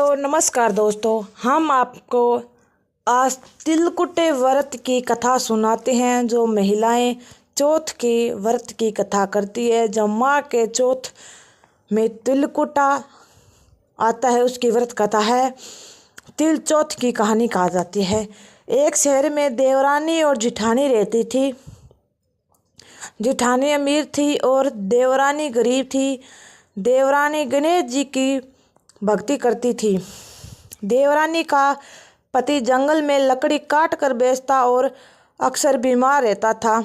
Hello नमस्कार दोस्तों, हम आपको आज तिलकुटे व्रत की कथा सुनाते हैं। जो महिलाएं चौथ के व्रत की कथा करती है, जब माँ के चौथ में तिलकुटा आता है, उसकी व्रत कथा है। तिल चौथ की कहानी कहा जाती है। एक शहर में देवरानी और जिठानी रहती थी। जिठानी अमीर थी और देवरानी गरीब थी। देवरानी गणेश जी की भक्ति करती थी। देवरानी का पति जंगल में लकड़ी काट कर बेचता और अक्सर बीमार रहता था।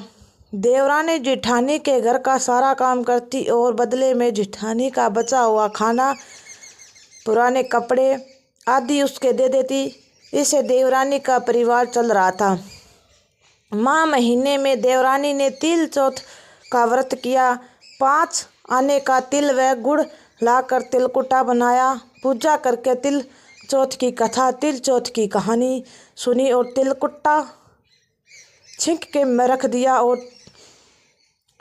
देवरानी जिठानी के घर का सारा काम करती और बदले में जिठानी का बचा हुआ खाना, पुराने कपड़े आदि उसके दे देती। इससे देवरानी का परिवार चल रहा था। माह महीने में देवरानी ने तिल चौथ का व्रत किया। 5 आने का तिल व गुड़ लाकर तिलकुटा बनाया। पूजा करके तिल चौथ की कथा, तिल चौथ की कहानी सुनी और तिलकुटा छींक के में रख दिया और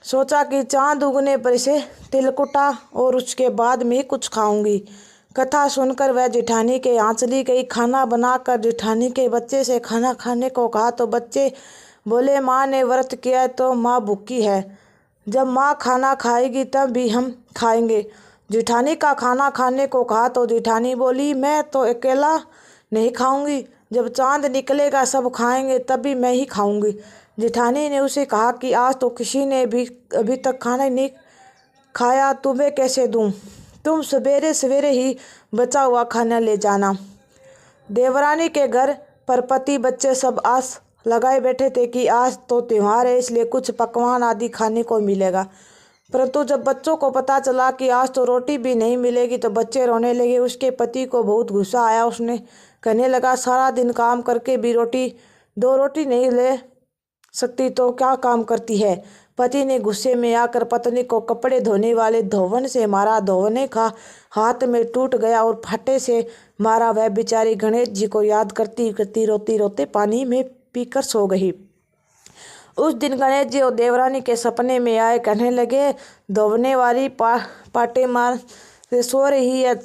सोचा कि चांद उगने पर से तिलकुटा और उसके बाद में कुछ खाऊंगी। कथा सुनकर वह जिठानी के यहाँ चली गई। खाना बनाकर जिठानी के बच्चे से खाना खाने को कहा तो बच्चे बोले, माँ ने व्रत किया है तो माँ भूखी है, जब माँ खाना खाएगी तब भी हम खाएंगे। जिठानी का खाना खाने को कहा तो जिठानी बोली, मैं तो अकेला नहीं खाऊंगी, जब चांद निकलेगा सब खाएंगे तभी मैं ही खाऊंगी। जिठानी ने उसे कहा कि आज तो किसी ने भी अभी तक खाना नहीं खाया, तुम्हें कैसे दूं? तुम सवेरे सवेरे ही बचा हुआ खाना ले जाना। देवरानी के घर पर पति बच्चे सब आस लगाए बैठे थे कि आज तो त्योहार है, इसलिए कुछ पकवान आदि खाने को मिलेगा। परंतु जब बच्चों को पता चला कि आज तो रोटी भी नहीं मिलेगी तो बच्चे रोने लगे। उसके पति को बहुत गुस्सा आया। उसने कहने लगा, सारा दिन काम करके भी 2 रोटी नहीं ले सकती तो क्या काम करती है? पति ने गुस्से में आकर पत्नी को कपड़े धोने वाले धोवन से मारा। धोवने का हाथ में टूट गया और फटे से मारा। वह बेचारी गणेश जी को याद करती करती रोते रोते पानी में पीकर सो गई। उस दिन गणेश जी और देवरानी के सपने में आए। कहने लगे, धोवने वाली पाटे मार से सो रही है,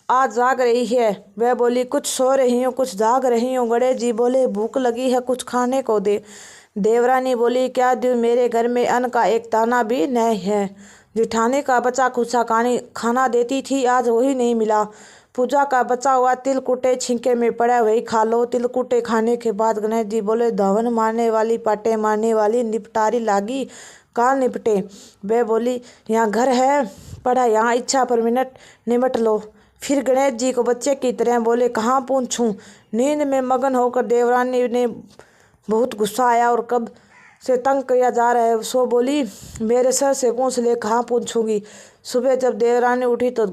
आज जाग रही है। वह बोली, कुछ सो रही हूँ, कुछ जाग रही हूँ। गणेश जी बोले, भूख लगी है, कुछ खाने को दे। देवरानी बोली, क्या दूँ, मेरे घर में अन्न का एक दाना भी नहीं है। जिठानी का बचा खुचा खाना देती थी, आज वही नहीं मिला। पूजा का बचा हुआ तिलकुटे छिंके में पड़ा, वही खा लो। तिलकुटे खाने के बाद गणेश जी बोले, धवन मारने वाली पाटे मारने वाली निपटारी लागी, काल निपटे। वह बोली, यहाँ घर है पड़ा, यहाँ इच्छा पर मिनट निमट लो। फिर गणेश जी को बच्चे की तरह बोले, कहाँ पूछूं? नींद में मगन होकर देवरानी ने बहुत गुस्सा आया और कब से तंग किया जा रहा है, सो बोली, मेरे सर से पूछ ले, कहाँ पूछूंगी? सुबह जब देवरानी उठी तो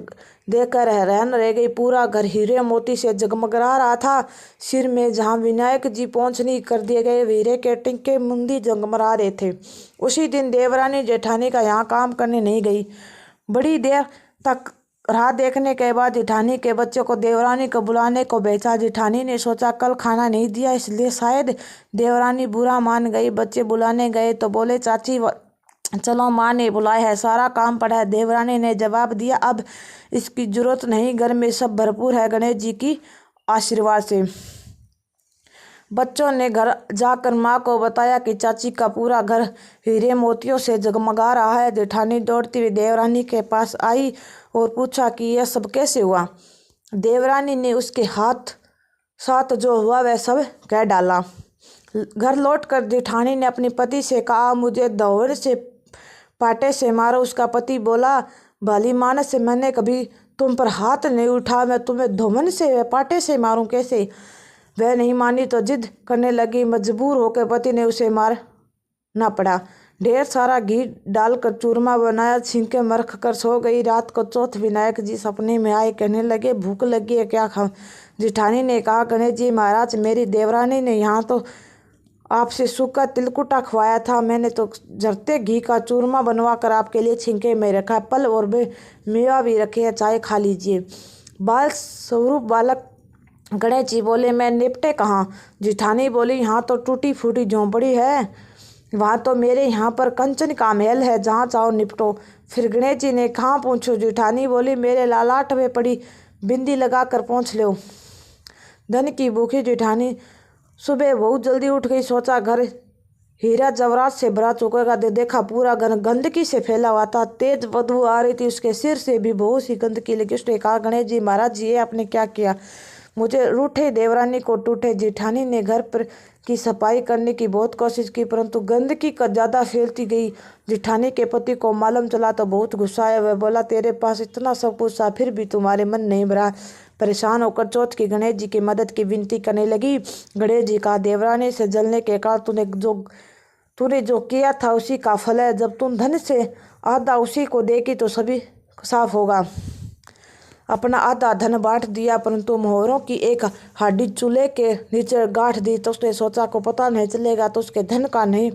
देखकर हैरान रह गई। पूरा घर हीरे मोती से जगमगा रहा था। सिर में जहाँ विनायक जी पोंछनी कर दिए गए हीरे के टिंके मुंदी जगमगा रहे थे। उसी दिन देवरानी जेठानी का यहाँ काम करने नहीं गई। बड़ी देर तक राह देखने के बाद जेठानी के बच्चों को देवरानी को बुलाने को भेजा। जेठानी ने सोचा कल खाना नहीं दिया, इसलिए शायद देवरानी बुरा मान गई। बच्चे बुलाने गए तो बोले, चाची चलो, माँ ने बुलाया है, सारा काम पड़ा है। देवरानी ने जवाब दिया, अब इसकी जरूरत नहीं, घर में सब भरपूर है गणेश जी की आशीर्वाद से। बच्चों ने घर जाकर माँ को बताया कि चाची का पूरा घर हीरे मोतियों से जगमगा रहा है। जेठानी दौड़ती हुई देवरानी के पास आई और पूछा कि यह सब कैसे हुआ। देवरानी ने उसके साथ जो हुआ वह सब कह डाला। घर लौटकर जेठानी ने अपने पति से कहा, मुझे धौवन से पाटे से मारो। उसका पति बोला, भली मानस से मैंने कभी तुम पर हाथ नहीं उठा, मैं तुम्हें धौवन से पाटे से मारूं कैसे? वह नहीं मानी तो जिद करने लगी। मजबूर होकर पति ने उसे मारना पड़ा। ढेर सारा घी डालकर चूरमा बनाया, छींके में रख कर सो गई। रात को चौथ विनायक जी सपने में आए। कहने लगे, भूख लगी है, क्या खाऊं? जिठानी ने कहा, गणेश जी महाराज, मेरी देवरानी ने यहाँ तो आपसे सूखा तिलकुटा खवाया था, मैंने तो झरते घी का चूरमा बनवा कर आपके लिए छींके में रखा, फल और मेवा भी रखे हैं, चाय खा लीजिए। बाल स्वरूप बालक गणेश जी बोले, मैं निपटे कहाँ? जिठानी बोली, यहाँ तो टूटी फूटी झोंपड़ी है, वहाँ तो मेरे यहाँ पर कंचन का महल है, जहाँ चाहो निपटो। फिर गणेश जी ने कहाँ पूछो? जिठानी बोली, मेरे लालाट में पड़ी बिंदी लगा कर पहुँच लो। धन की भूखी जेठानी सुबह बहुत जल्दी उठ गई। सोचा घर हीरा जवाहरात से भरा चुकेगा। देखा पूरा घर गंदगी से फैला हुआ था। तेज बदबू आ रही थी। उसके सिर से भी बहुत सी गंदगी लगी। उसने कहा, गणेश जी महाराज जी, ये आपने क्या किया? मुझे रूठे देवरानी को टूटे। जेठानी ने घर पर की सफाई करने की बहुत कोशिश की, परंतु गंदगी का ज़्यादा फैलती गई। जेठानी के पति को मालूम चला तो बहुत गुस्सा आया। वह बोला, तेरे पास इतना सब कुछ था, फिर भी तुम्हारे मन नहीं भरा। परेशान होकर चौथ की गणेश जी की मदद की विनती करने लगी। गणेश जी का, देवरानी से जलने के कारण तूने जो किया था उसी का फल है। जब तुम धन से आधा उसी को देगी तो सभी साफ होगा। अपना आधा धन बांट दिया, परंतु मोहरों की एक हड्डी चूल्हे के नीचे गांठ दी। तो उसने सोचा को पता नहीं चलेगा, तो उसके धन का नहीं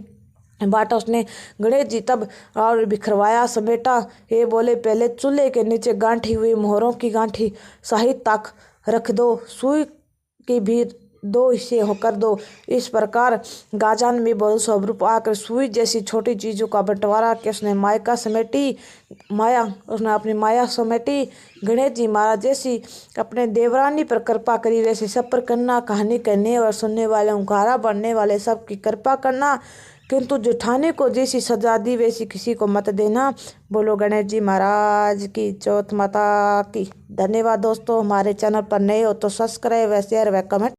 बांटा उसने। गणेश जी तब और बिखरवाया समेटा। ये बोले, पहले चूल्हे के नीचे गांठी हुई मोहरों की गांठी सही तक रख दो, सुई की भी 2 हिस्से होकर दो। इस प्रकार गाजान में बहुत स्वरूप आकर सुई जैसी छोटी चीज़ों का बंटवारा कि उसने अपनी माया समेटी। गणेश जी महाराज जैसी अपने देवरानी पर कृपा करी, वैसे सब पर करना। कहानी कहने और सुनने वाले, उंकारा बनने वाले सब की कृपा करना, किंतु जेठानी को जैसी सजा दी वैसी किसी को मत देना। बोलो गणेश जी महाराज की, चौथ माता की। धन्यवाद दोस्तों। हमारे चैनल पर नए हो तो सब्सक्राइब व शेयर व कमेंट